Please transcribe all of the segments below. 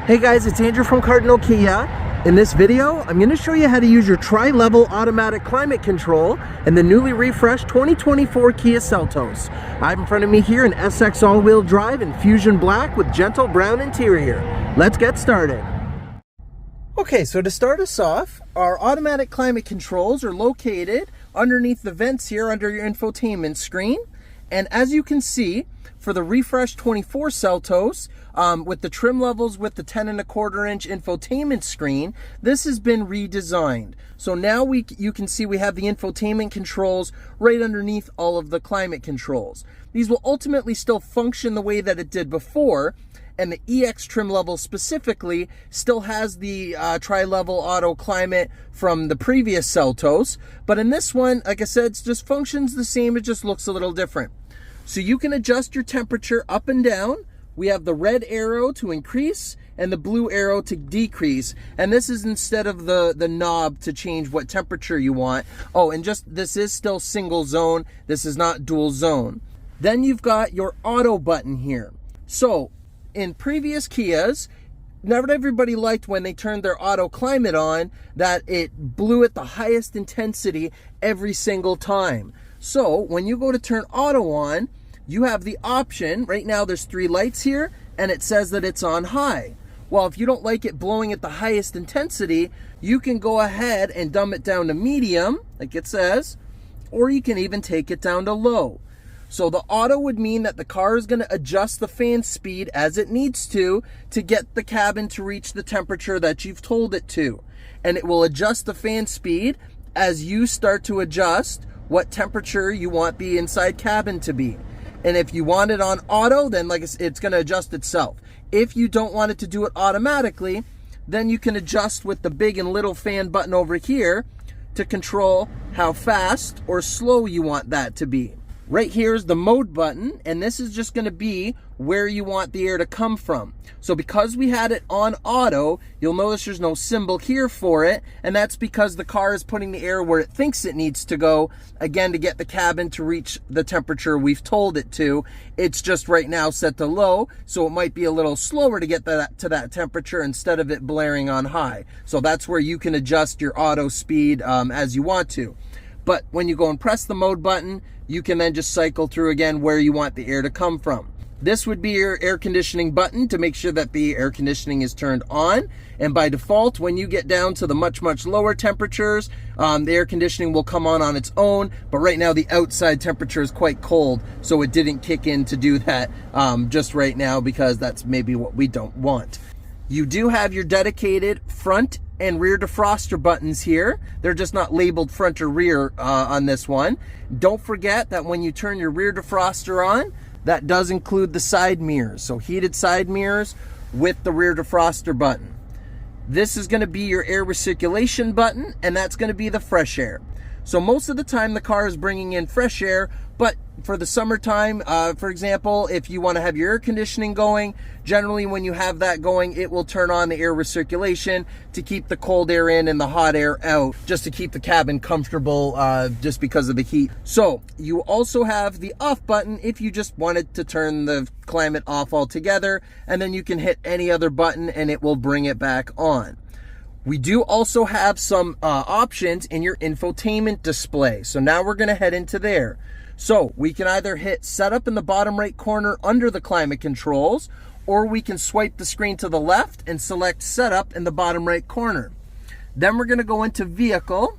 Hey guys, it's Andrew from Cardinal Kia. In this video, I'm going to show you how to use your tri-level automatic climate control in the newly refreshed 2024 Kia Seltos. I have in front of me here an SX all-wheel drive in Fusion Black with gentle brown interior. Let's get started. Okay, so to start us off, our automatic climate controls are located underneath the vents here under your infotainment screen. And as you can see, for the refreshed 24 Seltos, with the trim levels with the 10.25-inch infotainment screen, this has been redesigned. So now you can see we have the infotainment controls right underneath all of the climate controls. These will ultimately still function the way that it did before, and the EX trim level specifically still has the tri-level auto climate from the previous Seltos. But in this one, like I said, it just functions the same, it just looks a little different. So you can adjust your temperature up and down. We have the red arrow to increase and the blue arrow to decrease. And this is instead of the knob to change what temperature you want. Oh, and just this is still single zone. This is not dual zone. Then you've got your auto button here. So in previous Kias, not everybody liked when they turned their auto climate on that it blew at the highest intensity every single time. So when you go to turn auto on, you have the option, right now there's 3 lights here, and it says that it's on high. Well, if you don't like it blowing at the highest intensity, you can go ahead and dumb it down to medium, like it says, or you can even take it down to low. So the auto would mean that the car is going to adjust the fan speed as it needs to get the cabin to reach the temperature that you've told it to. And it will adjust the fan speed as you start to adjust what temperature you want the inside cabin to be. And if you want it on auto, then it's going to adjust itself. If you don't want it to do it automatically, then you can adjust with the big and little fan button over here to control how fast or slow you want that to be. Right here is the mode button, and this is just going to be where you want the air to come from. So because we had it on auto, you'll notice there's no symbol here for it, and that's because the car is putting the air where it thinks it needs to go, again, to get the cabin to reach the temperature we've told it to. It's just right now set to low, so it might be a little slower to get to that temperature instead of it blaring on high. So that's where you can adjust your auto speed as you want to. But when you go and press the mode button, you can then just cycle through again where you want the air to come from. This would be your air conditioning button to make sure that the air conditioning is turned on. And by default, when you get down to the much lower temperatures, the air conditioning will come on its own. But right now the outside temperature is quite cold, so it didn't kick in to do that just right now because that's maybe what we don't want. You do have your dedicated front and rear defroster buttons here. They're just not labeled front or rear on this one. Don't forget that when you turn your rear defroster on, that does include the side mirrors. So heated side mirrors with the rear defroster button. This is going to be your air recirculation button, and that's going to be the fresh air. So most of the time the car is bringing in fresh air, but for the summertime, for example, if you want to have your air conditioning going, generally when you have that going, it will turn on the air recirculation to keep the cold air in and the hot air out, just to keep the cabin comfortable just because of the heat. So you also have the off button if you just wanted to turn the climate off altogether, and then you can hit any other button and it will bring it back on. We do also have some options in your infotainment display. So now we're going to head into there. So we can either hit setup in the bottom right corner under the climate controls, or we can swipe the screen to the left and select setup in the bottom right corner. Then we're going to go into vehicle,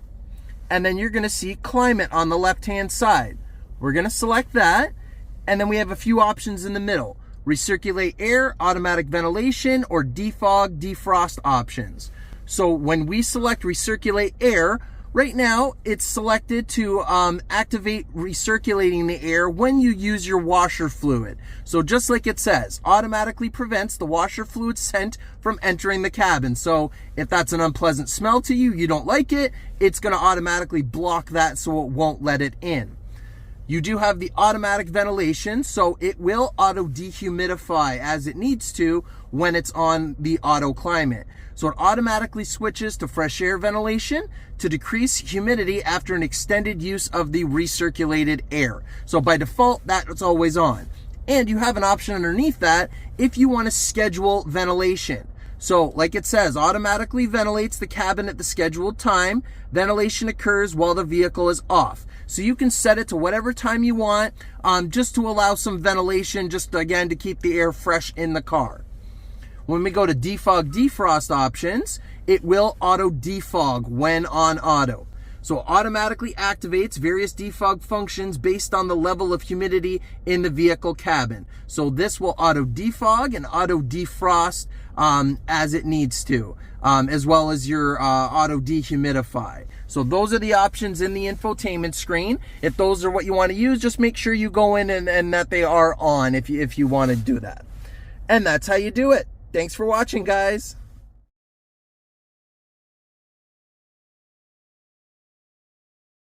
and then you're going to see climate on the left hand side. We're going to select that, and then we have a few options in the middle: recirculate air, automatic ventilation, or defog, defrost options. So when we select recirculate air, right now it's selected to activate recirculating the air when you use your washer fluid. So just like it says, automatically prevents the washer fluid scent from entering the cabin. So if that's an unpleasant smell to you, you don't like it, it's going to automatically block that so it won't let it in. You do have the automatic ventilation, so it will auto dehumidify as it needs to when it's on the auto climate. So it automatically switches to fresh air ventilation to decrease humidity after an extended use of the recirculated air. So by default, that's always on. And you have an option underneath that if you want to schedule ventilation. So like it says, automatically ventilates the cabin at the scheduled time. Ventilation occurs while the vehicle is off. So you can set it to whatever time you want, just to allow some ventilation, just again to keep the air fresh in the car. When we go to defog defrost options, it will auto defog when on auto. So automatically activates various defog functions based on the level of humidity in the vehicle cabin. So this will auto defog and auto defrost as it needs to, as well as your auto dehumidify. So those are the options in the infotainment screen. If those are what you want to use, just make sure you go in and that they are on if you want to do that. And that's how you do it. Thanks for watching, guys.